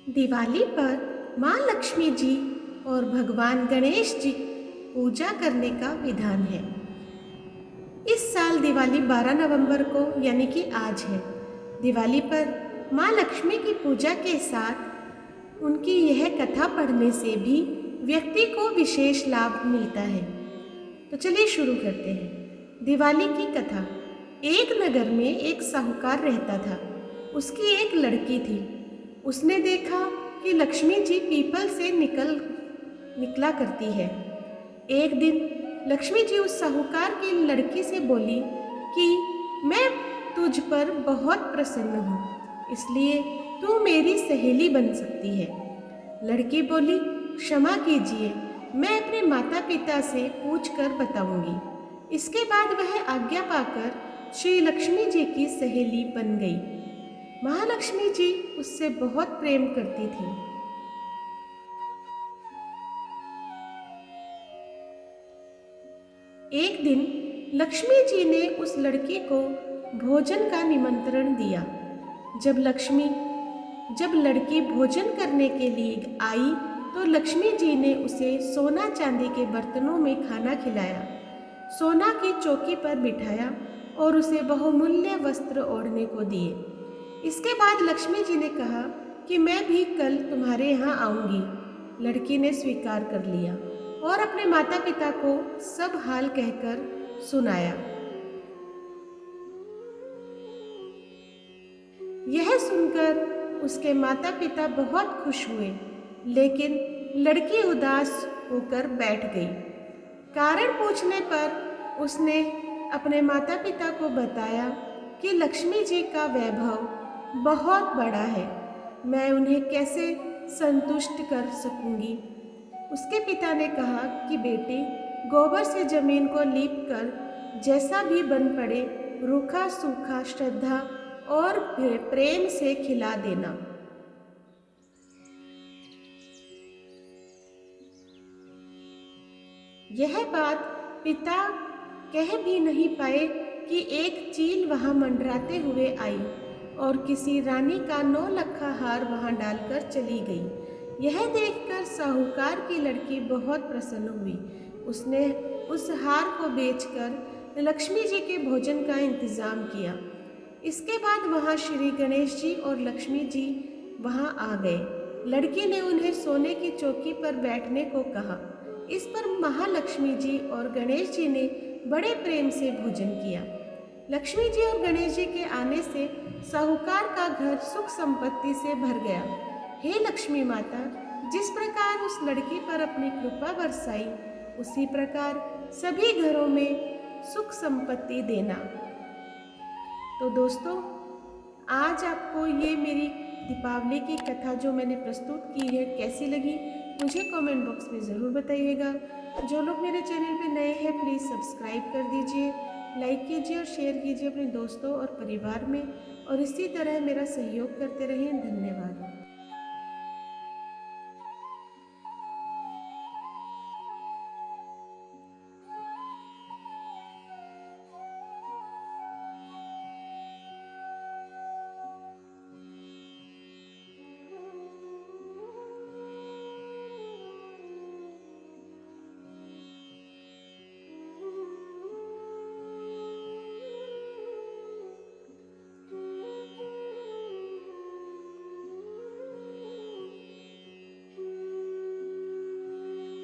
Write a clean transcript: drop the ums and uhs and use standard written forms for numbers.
दिवाली पर माँ लक्ष्मी जी और भगवान गणेश जी पूजा करने का विधान है। इस साल दिवाली 12 नवंबर को यानी कि आज है। दिवाली पर माँ लक्ष्मी की पूजा के साथ उनकी यह कथा पढ़ने से भी व्यक्ति को विशेष लाभ मिलता है। तो चलिए शुरू करते हैं। दिवाली की कथा। एक नगर में एक साहूकार रहता था। उसकी एक लड़की थी। उसने देखा कि लक्ष्मी जी पीपल से निकला करती है। एक दिन लक्ष्मी जी उस साहूकार की लड़की से बोली कि मैं तुझ पर बहुत प्रसन्न हूँ, इसलिए तू मेरी सहेली बन सकती है। लड़की बोली, क्षमा कीजिए, मैं अपने माता पिता से पूछ कर बताऊंगी। इसके बाद वह आज्ञा पाकर श्री लक्ष्मी जी की सहेली बन गई। महालक्ष्मी जी उससे बहुत प्रेम करती थी। एक दिन लक्ष्मी जी ने उस लड़की को भोजन का निमंत्रण दिया। जब लड़की भोजन करने के लिए आई तो लक्ष्मी जी ने उसे सोना चांदी के बर्तनों में खाना खिलाया, सोना की चौकी पर बिठाया और उसे बहुमूल्य वस्त्र ओढ़ने को दिए। इसके बाद लक्ष्मी जी ने कहा कि मैं भी कल तुम्हारे यहाँ आऊँगी। लड़की ने स्वीकार कर लिया और अपने माता पिता को सब हाल कहकर सुनाया। यह सुनकर उसके माता पिता बहुत खुश हुए, लेकिन लड़की उदास होकर बैठ गई। कारण पूछने पर उसने अपने माता पिता को बताया कि लक्ष्मी जी का वैभव बहुत बड़ा है, मैं उन्हें कैसे संतुष्ट कर सकूंगी। उसके पिता ने कहा कि बेटी, गोबर से जमीन को लीप कर जैसा भी बन पड़े रूखा सूखा श्रद्धा और प्रेम से खिला देना। यह बात पिता कह भी नहीं पाए कि एक चील वहां मंडराते हुए आई और किसी रानी का 9 लखा हार वहां डालकर चली गई। यह देखकर साहूकार की लड़की बहुत प्रसन्न हुई। उसने उस हार को बेचकर लक्ष्मी जी के भोजन का इंतजाम किया। इसके बाद वहां श्री गणेश जी और लक्ष्मी जी वहां आ गए। लड़की ने उन्हें सोने की चौकी पर बैठने को कहा। इस पर महालक्ष्मी जी और गणेश जी ने बड़े प्रेम से भोजन किया। लक्ष्मी जी और गणेश जी के आने से साहूकार का घर सुख संपत्ति से भर गया। हे लक्ष्मी माता, जिस प्रकार उस लड़की पर अपनी कृपा बरसाई, उसी प्रकार सभी घरों में सुख संपत्ति देना। तो दोस्तों, आज आपको ये मेरी दीपावली की कथा जो मैंने प्रस्तुत की है कैसी लगी, मुझे कमेंट बॉक्स में ज़रूर बताइएगा। जो लोग मेरे चैनल पे नए हैं प्लीज़ सब्सक्राइब कर दीजिए, लाइक कीजिए और शेयर कीजिए अपने दोस्तों और परिवार में, और इसी तरह मेरा सहयोग करते रहें। धन्यवाद।